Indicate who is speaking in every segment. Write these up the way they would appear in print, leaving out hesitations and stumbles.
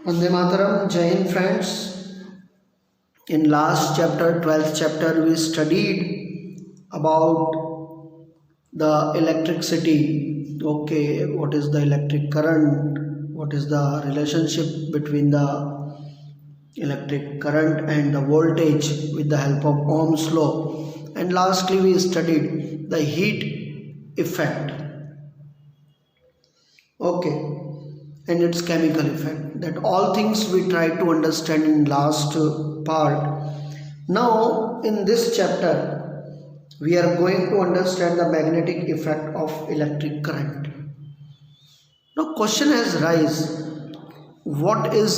Speaker 1: Vande Mataram, Jai Hind friends. In last chapter, 12th chapter, we studied about the electricity. Okay, what is the electric current? What is the relationship between the electric current and the voltage with the help of Ohm's law? And lastly, we studied the heat effect. Okay, and its chemical effect. That all things we tried to understand in last part. Now in this chapter we are going to understand the magnetic effect of electric current. Now question has arisen, what is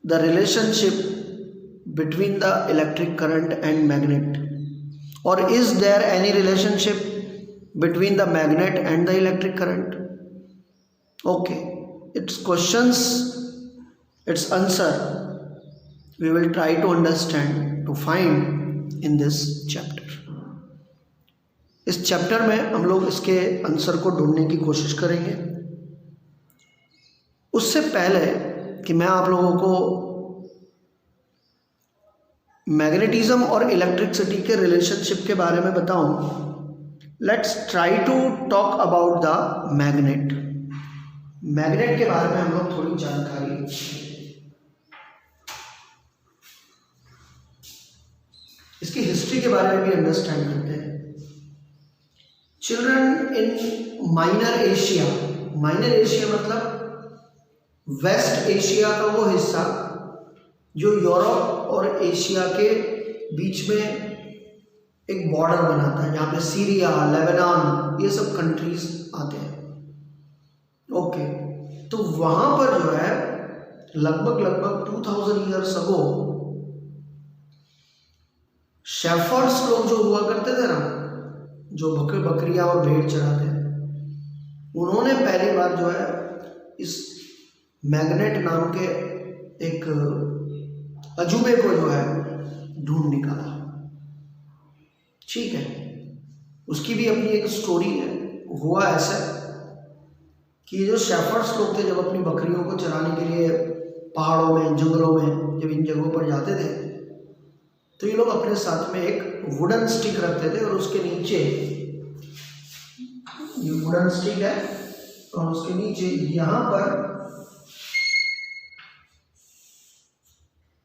Speaker 1: the relationship between the electric current and magnet, or is there any relationship between the magnet and the electric current? Okay, its questions, its answer we will try to understand, to find in this chapter. इस chapter में हम लोग इसके answer को ढूंढने की कोशिश करेंगे। उससे पहले कि मैं आप लोगों को मैग्नेटिज्म और इलेक्ट्रिसिटी के रिलेशनशिप के बारे में बताऊं, let's try to talk about the magnet. Magnet के बारे में हम लोग थोड़ी जानकारी, इसकी हिस्ट्री के बारे में भी अंडरस्टैंड करते हैं। Children in minor Asia, minor Asia मतलब वेस्ट एशिया का वो हिस्सा जो यूरोप और एशिया के बीच में एक बॉर्डर बनाता है, जहाँ पे सीरिया, लेबनान, ये सब कंट्रीज आते हैं। ओके, तो वहाँ पर जो है लगभग 2000 ईयर्स अगो शेफर्ड्स लोग जो हुआ करते थे ना, जो बकरियां और भेड़ चराते हैं, उन्होंने पहली बार जो है इस मैग्नेट नाम के एक अजूबे को जो है ढूंढ निकाला। ठीक है, उसकी भी अपनी एक स्टोरी है। हुआ ऐसा कि जो शेफर्ड्स लोग थे, जब अपनी बकरियों को चराने के लिए पहाड़ों में, जंगलों में, जब इन जगहों पर जाते थे, तो ये लोग अपने साथ में एक वुडन स्टिक रखते थे और उसके नीचे, ये वुडन स्टिक है और उसके नीचे यहाँ पर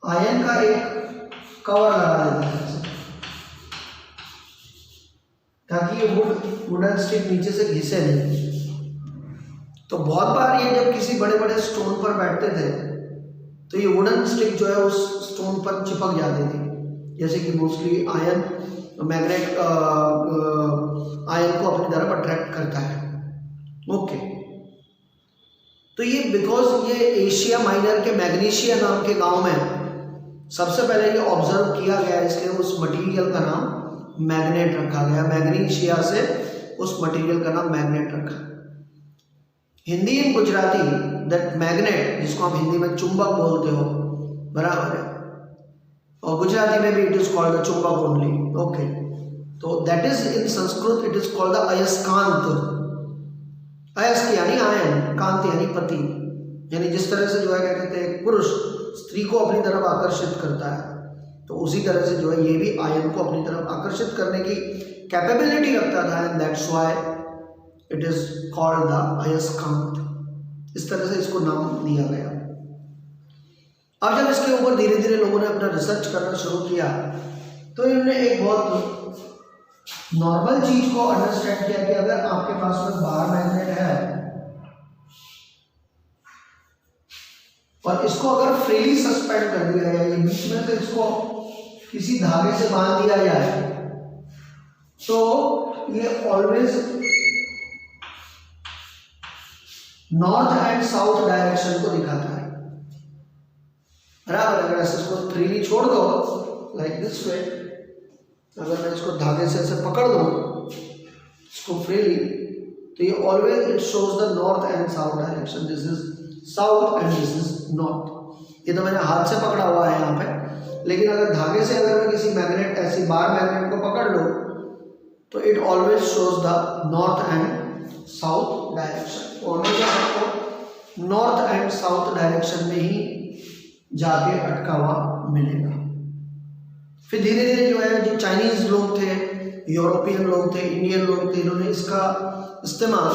Speaker 1: आयरन का एक कवर लगा देते हैं, ताकि ये वुडन स्टिक नीचे से घिसे नहीं। तो बहुत बार ये जब किसी बड़े बड़े स्टोन पर बैठते थे तो ये वुडन स्टिक जो है उस स्टोन पर चिपक जाती थी, जैसे कि मोस्टली आयरन मैग्नेट आयरन को अपनी तरफ अट्रैक्ट करता है। ओके, तो ये बिकॉज ये एशिया माइनर के मैग्नीशिया नाम के गांव में सबसे पहले ये ऑब्जर्व किया गया, इसलिए उस मटेरियल का नाम मैग्नेट रखा गया। मैग्नीशिया से उस मटेरियल का नाम मैग्नेट रखा। हिंदी इन गुजराती दैट मैग्नेट, जिसको आप हिंदी में चुंबक बोलते हो, बराबर है, और गुजराती में भी it is called the chumbak only. Okay, तो that is in Sanskrit it is called the ayaskant. अयस्क यानी आयन, कांत यानी पति, यानी जिस तरह से जो है क्या कहते हैं, एक पुरुष स्त्री को अपनी तरफ आकर्षित करता है, तो उसी तरह से जो है ये भी आयन को अपनी तरफ आकर्षित करने की कैपेबिलिटी रखता था, and that's why it is called the ayaskant. इस तरह से इसको नाम दिया गया। अब जब इसके ऊपर धीरे धीरे लोगों ने अपना रिसर्च करना शुरू किया, तो इन्होंने एक बहुत नॉर्मल चीज को अंडरस्टैंड किया कि अगर आपके पास में बार मैग्नेट है और इसको अगर फ्रीली सस्पेंड कर दिया जाए, ये बीच में से इसको किसी धागे से बांध दिया जाए, तो ये always north and south direction को दिखाता है, बराबर। अगर ऐसे इसको फ्रीली छोड़ दो लाइक दिस वे, अगर मैं इसको धागे से ऐसे पकड़ दूं इसको फ्रीली, तो ये always it shows the north and south direction. This is south and this is north. ये तो मैंने हाथ से पकड़ा हुआ है यहाँ पे, लेकिन अगर धागे से अगर मैं किसी मैग्नेट, ऐसी बार मैग्नेट को पकड़ लूं, तो it always shows the north and south direction. और हमेशा आपको नॉर्थ एंड साउथ डायरेक्शन में ही जाके अटका हुआ मिलेगा। फिर धीरे धीरे जो है, जो चाइनीज लोग थे, यूरोपियन लोग थे, इंडियन लोग थे, इन्होंने इसका इस्तेमाल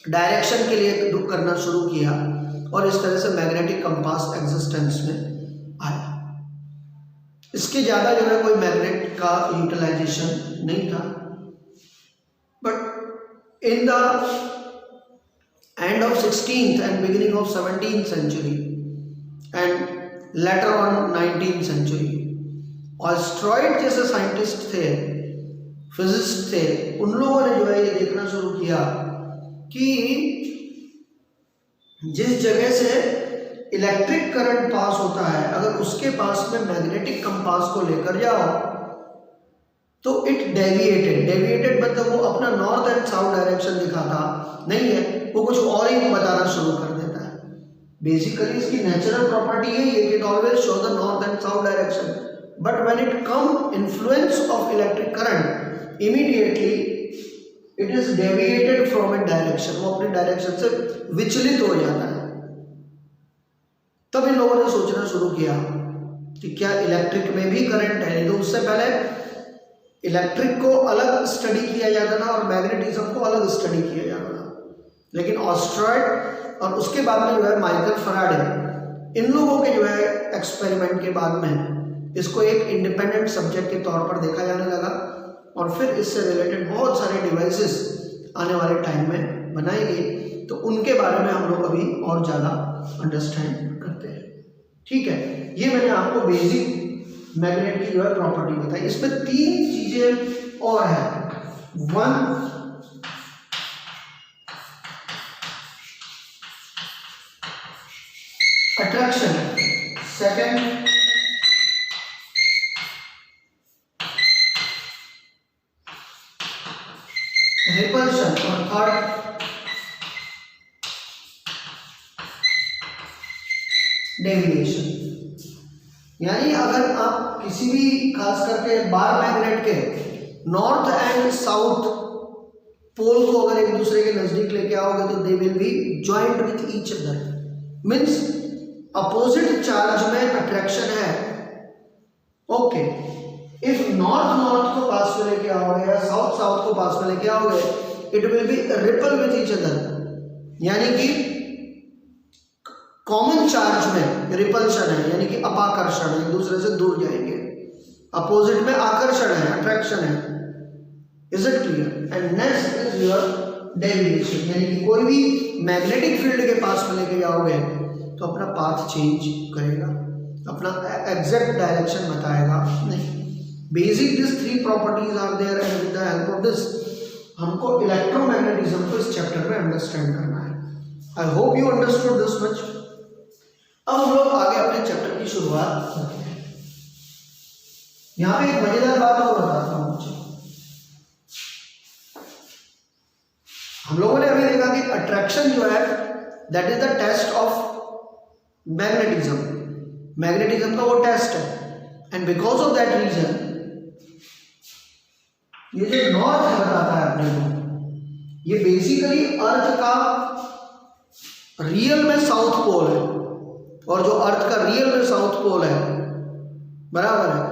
Speaker 1: डायरेक्शन के लिए करना शुरू किया और इस तरह से मैग्नेटिक कंपास एग्जिस्टेंस में आया। इसके ज़्यादा जो है कोई मैग्नेट का यूटिलाइजेशन नहीं था, but in the end of 16th and beginning of 17th century and later on 19th century, ऑस्ट्रॉइड जैसे साइंटिस्ट थे, फिजिसिस्ट थे, उन लोगों ने जो है ये देखना शुरू किया कि जिस जगह से इलेक्ट्रिक करंट पास होता है, अगर उसके पास में मैग्नेटिक कंपास को लेकर जाओ तो इट डेविएटेड मतलब वो अपना नॉर्थ एंड साउथ डायरेक्शन दिखाता नहीं है, वो कुछ और ही बताना शुरू कर देता है। बेसिकली इसकी नेचुरल प्रॉपर्टी यही है कि it always show the north and south direction, but when it come influence of electric current immediately it is deviated from it direction, वो अपने डायरेक्शन से विचलित हो जाता है। तब इन लोगों ने सोचना शुरू किया कि क्या इलेक्ट्रिक में भी करंट है। नहीं तो उससे पहले इलेक्ट्रिक को अलग स्टडी किया जाता था और मैग्नेटिज्म को अलग स्टडी किया जाता था, लेकिन ऑस्ट्रॉइड और उसके बाद में जो है माइकल फैराडे, इन लोगों के जो है एक्सपेरिमेंट के बाद में इसको एक इंडिपेंडेंट सब्जेक्ट के तौर पर देखा जाने लगा और फिर इससे रिलेटेड बहुत सारे डिवाइसेस आने वाले टाइम में बनाई गई। तो उनके बारे में हम लोग अभी और ज़्यादा अंडरस्टैंड करते हैं। ठीक है, ये मैंने आपको बेसिक मैग्नेट की जो है प्रॉपर्टी बताई। इसमें 3 चीजें और हैं। 1 अट्रैक्शन, 2 रिपल्शन और 3 डेविएशन। यानी अगर आप किसी भी खास करके बार मैग्नेट के नॉर्थ एंड साउथ पोल को अगर एक दूसरे के नजदीक लेके आओगे तो they will B joint with each other, means opposite charge में अट्रैक्शन है। ओके, इफ नॉर्थ को पास में लेके आओगे या साउथ को पास में लेके आओगे, it will be ripple with each other, यानी कि कॉमन चार्ज में रिपल्शन है, यानी कि अपाकर्षण है, एक दूसरे से दूर जाएंगे। अपोजिट में आकर्षण है, अट्रैक्शन है। Is it clear? And next is your deviation, यानी कि कोई भी मैग्नेटिक फील्ड के पास में लेके जाओगे तो अपना पाथ चेंज करेगा, अपना एग्जैक्ट डायरेक्शन बताएगा नहीं। Basic this 3 properties are there and with the help of this हमको इलेक्ट्रोमैग्नेटिज्म को इस चैप्टर में अंडरस्टैंड करना है। I hope you understood this much. अब हम लोग आगे अपने चैप्टर की शुरुआत करते हैं। यहाँ पे एक मजेदार बात और बताता हूँ मुझे। हम लोगों ने अभी देखा कि अट्रैक्शन जो है that is the test of magnetism, magnetism का वो टेस्ट है। And because of that reason ये जो नॉर्थ बताता है अपने को, ये बेसिकली अर्थ का रियल में साउथ पोल है, और जो अर्थ का रियल में साउथ पोल है, बराबर है,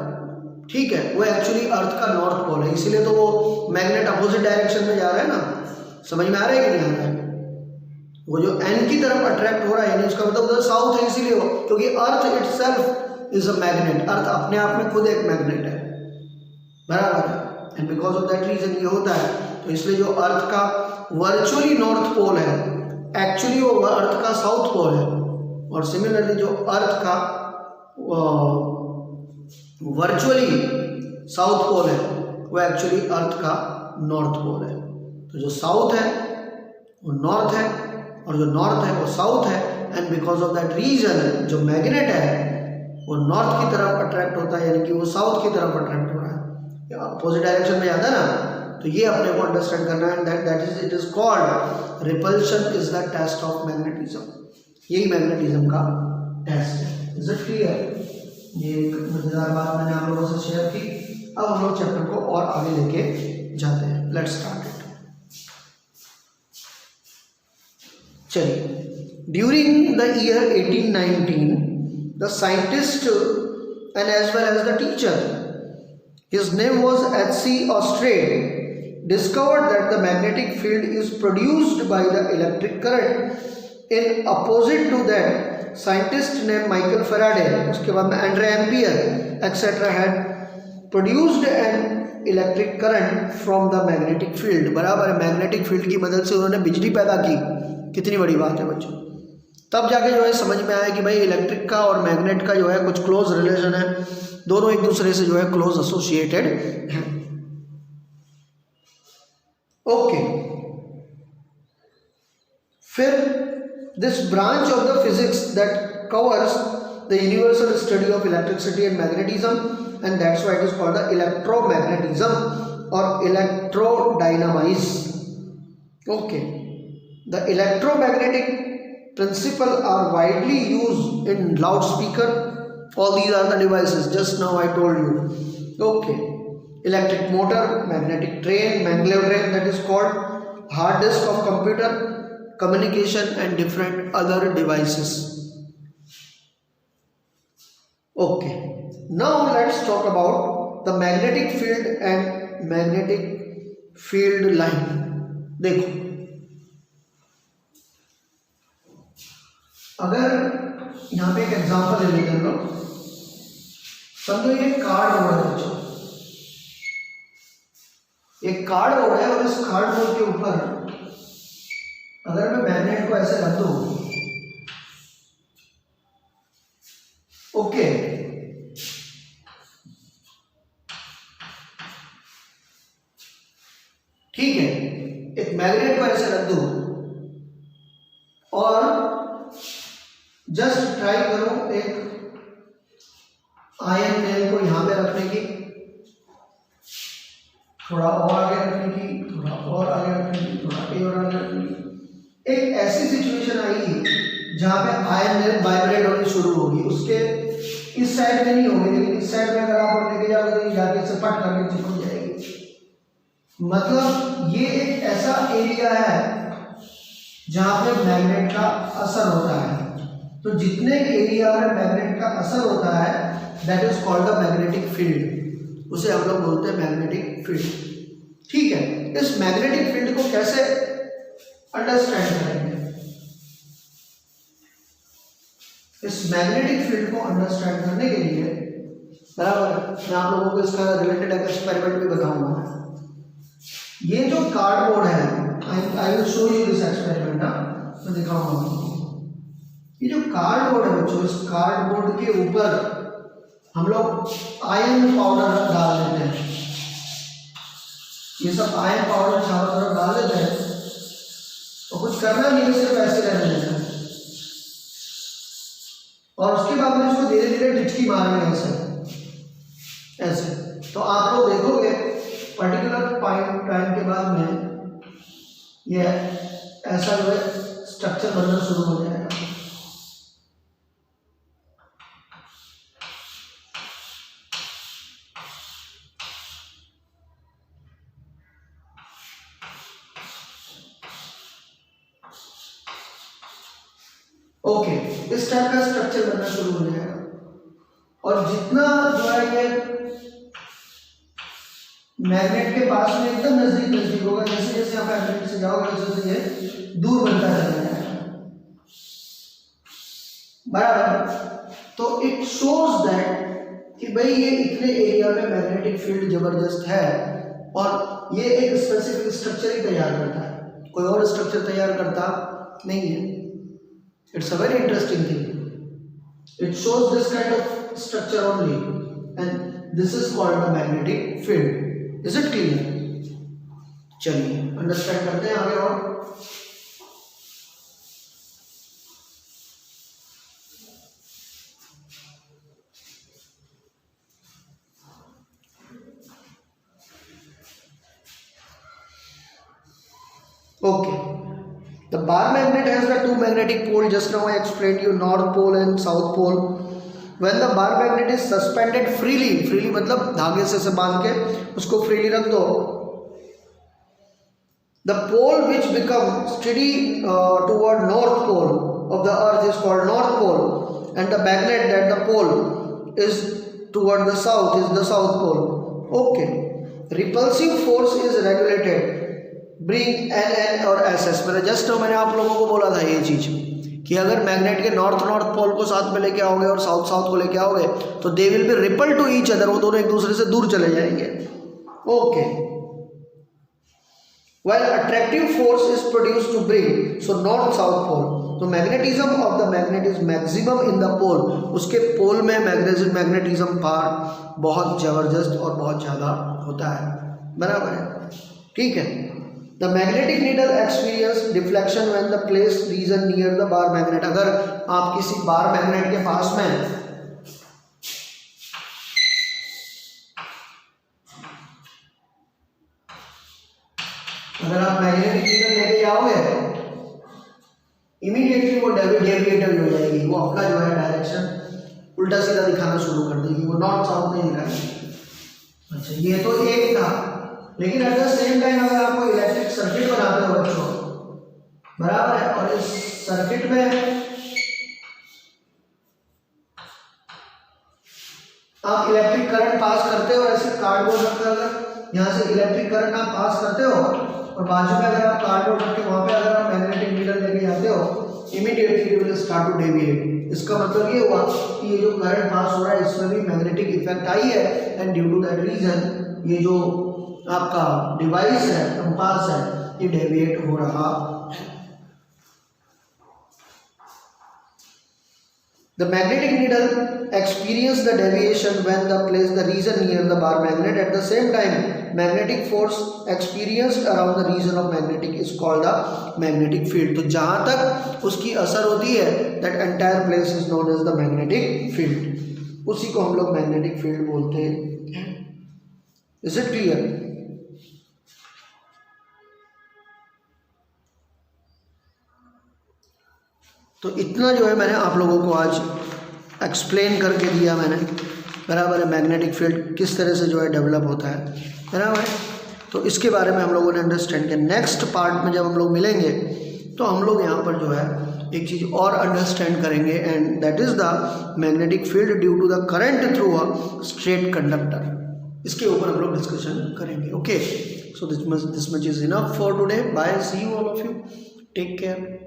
Speaker 1: ठीक है, वो एक्चुअली अर्थ का नॉर्थ पोल है। इसीलिए तो वो मैग्नेट अपोजिट डायरेक्शन में जा रहा है ना। समझ में आ रहा है कि नहीं आ रहा है? वो जो एन की तरफ अट्रैक्ट हो रहा है, यानी उसका मतलब उधर साउथ है, इसीलिए वो, क्योंकि earth itself is a magnet, earth अपने आप में खुद एक मैग्नेट है, बराबर है। And because of that reason ये होता है। तो इसलिए जो अर्थ का वर्चुअली नॉर्थ पोल है, एक्चुअली वो अर्थ का साउथ पोल है, और सिमिलरली जो अर्थ का वर्चुअली साउथ पोल है वो एक्चुअली अर्थ का नॉर्थ पोल है। तो जो साउथ है वो नॉर्थ है, और जो नॉर्थ है वो साउथ है। And because of that reason जो मैग्नेट है वो नॉर्थ की तरफ अट्रैक्ट होता है, यानी कि वो साउथ की तरफ अट्रैक्ट हो रहा है, अपोजिट डायरेक्शन में जाता है ना। तो ये अपने को अंडरस्टैंड करना है। That is it is called repulsion is the test of magnetism. यही मैग्नेटिज्म का टेस्ट है। Is it clear? ये एक मजेदार बात मैंने आप लोगों से शेयर की। अब हम लोग चैप्टर को और आगे लेके जाते हैं। Let's start it. चलिए, During the year 1819, the scientist and as well as the teacher, his name was H.C. Austrade, discovered that the magnetic field is produced by the electric current. In opposite to that, scientist named Michael Faraday, उसके बाद में Andre Ampere, etc. had produced an electric current from the magnetic field. बराबर है, magnetic field की मदद से उन्होंने बिजली पैदा की. कितनी बड़ी बात है बच्चों. तब जाके जो है समझ में आया कि भाई इलेक्ट्रिक का और मैग्नेट का जो है कुछ क्लोज रिलेशन है, दोनों एक दूसरे से जो है क्लोज एसोसिएटेड हैं. ओके, फिर this branch of the physics that covers the universal study of electricity and magnetism, and that's why it is called the electromagnetism or electrodynamics. Okay, the electromagnetic principle are widely used in loudspeaker. All these are the devices just now I told you. Okay, electric motor, magnetic train, maglev train, that is called hard disk of computer, communication and different other devices. Okay, now let's talk about the magnetic field and magnetic field line. देखो, अगर यहाँ पे एक example ले लेते हैं लोग, समझो ये कार्ड बोर्ड है बच्चों, एक कार्ड बोर्ड है और इस कार्ड बोर्ड के ऊपर अगर मैं मैग्नेट को ऐसे रख दूं, ओके, ठीक है, एक मैग्नेट को ऐसे रख दूं और जस्ट ट्राई करो एक आयन नेल को यहां पे रखने की, थोड़ा और आगे रखने की, थोड़ा और आगे रखने की, थोड़ा और आगे रखने की. एक ऐसी सिचुएशन आएगी जहां पे आयन नेल वाइब्रेट होनी शुरू होगी. उसके इस साइड में नहीं होगी, लेकिन इस साइड में अगर आप लेके जाओगे तो जाके से पट करके चिपक जाएगी. मतलब ये एक ऐसा एरिया है जहां पे मैग्नेट का असर होता है. तो जितने एरिया में मैग्नेट का असर होता है that is called the magnetic field. उसे हम लोग बोलते हैं मैग्नेटिक फील्ड. ठीक है, इस मैग्नेटिक फील्ड को कैसे अंडरस्टैंड करेंगे? इस मैग्नेटिक फील्ड को अंडरस्टैंड करने के लिए बराबर मैं आप लोगों को इसका रिलेटेड एक्सपेरिमेंट भी बताऊंगा. ये जो कार्डबोर्ड है, I will show you this experiment, मैं दिखाऊंगा. ये जो कार्डबोर्ड है बच्चों, इस कार्डबोर्ड के ऊपर हम लोग आयरन पाउडर डाल देते हैं. ये सब आयरन पाउडर चारों तरफ डाल देते हैं तो कुछ करना नहीं, सिर्फ ऐसे रहने देते हैं. और उसके बाद में इसको धीरे धीरे टिचकी मारनी ऐसे ऐसे. तो आप लोग देखोगे पर्टिकुलर पॉइंट टाइम के बाद में ये ऐसा जो है स्ट्रक्चर बनना शुरू हो जाएगा. ओके, इस टाइप का स्ट्रक्चर बनना शुरू हो जाएगा. और जितना जो है ये मैग्नेट के पास में एकदम नजदीक नजदीक होगा, जैसे जैसे आप मैग्नेट से जाओगे वैसे ये दूर बनता चला जाएगा. बराबर. तो इट शोज दैट कि भाई ये इतने एरिया में मैग्नेटिक फील्ड जबरदस्त है और ये एक स्पेसिफिक स्ट्रक्चर ही तैयार करता है, कोई और स्ट्रक्चर तैयार करता नहीं है. It's a very interesting thing. It shows this kind of structure only, and this is called the magnetic field. Is it clear? चलिए अंडरस्टैंड करते हैं आगे. और okay. The bar magnet has the two magnetic pole. Just now I explained you north pole and south pole. When the bar magnet is suspended freely मतलब धागे से बांध के उसको freely रख दो The pole which becomes steady toward north pole of the earth is called north pole, and the magnet that the pole is toward the south is the south pole. Okay. Repulsive force is regulated bring N और SS। मैंने आप लोगों को बोला था ये चीज कि अगर मैग्नेट के नॉर्थ पोल को साथ में लेके आओगे और साउथ को लेके आओगे तो they will be repel to each other, वो दोनों एक दूसरे से दूर चले जाएंगे। Okay. While attractive force is produced to bring so north south pole, तो magnetism of the magnet is maximum in the pole, उसके पोल में मैग्नेटिज्म पार बहुत जबरदस्त और बहुत ज़्यादा होता है, बराबर है, ठीक है। The magnetic needle experience deflection when the place region near the bar magnet. अगर आप किसी बार मैग्नेट के पास में अगर आप मैग्नेटिक नीडल लेके जाओगे इमीडिएटली वो डेविएटेड हो जाएगी, वो अपना जो है डायरेक्शन उल्टा सीधा दिखाना शुरू कर देगी, वो नॉर्थ साउथ में दिखाएगी। अच्छा, ये तो एक था, लेकिन एट द सेम टाइम अगर आपको इलेक्ट्रिक सर्किट बनाते हो बच्चों, बराबर है, और इस सर्किट में आप इलेक्ट्रिक करंट पास करते हो, ऐसे कार्डबोर्ड रखकर अगर यहाँ से इलेक्ट्रिक करंट आप पास करते हो और बाजू में अगर आप कार्डबोर्ड रख के वहाँ पे अगर आप मैग्नेटिक नीडल लेके जाते हो, immediately it will start to deviate. इसका मतलब ये हुआ कि ये जो करंट पास हो रहा है इसमें भी मैग्नेटिक इफेक्ट आई है, and due to that reason ये जो आपका डिवाइस है, कंपास है, ये डेविएट हो रहा है। The magnetic needle experience the deviation when the place the region near the bar magnet. At the same time, magnetic force experienced around the region of magnetic is called the magnetic field. तो जहाँ तक उसकी असर होती है, that entire place is known as the magnetic field. उसी को हम लोग magnetic field बोलते हैं। Is it clear? तो इतना जो है मैंने आप लोगों को आज एक्सप्लेन करके दिया मैंने, बराबर है, मैग्नेटिक फील्ड किस तरह से जो है डेवलप होता है, बराबर है। तो इसके बारे में हम लोगों ने अंडरस्टैंड किया। नेक्स्ट पार्ट में जब हम लोग मिलेंगे तो हम लोग यहाँ पर जो है एक चीज़ और अंडरस्टैंड करेंगे, and that is the magnetic field due to the current through a straight conductor. इसके ऊपर हम लोग डिस्कशन करेंगे। Okay, so this much is enough for today. Bye, see you all of you, take care.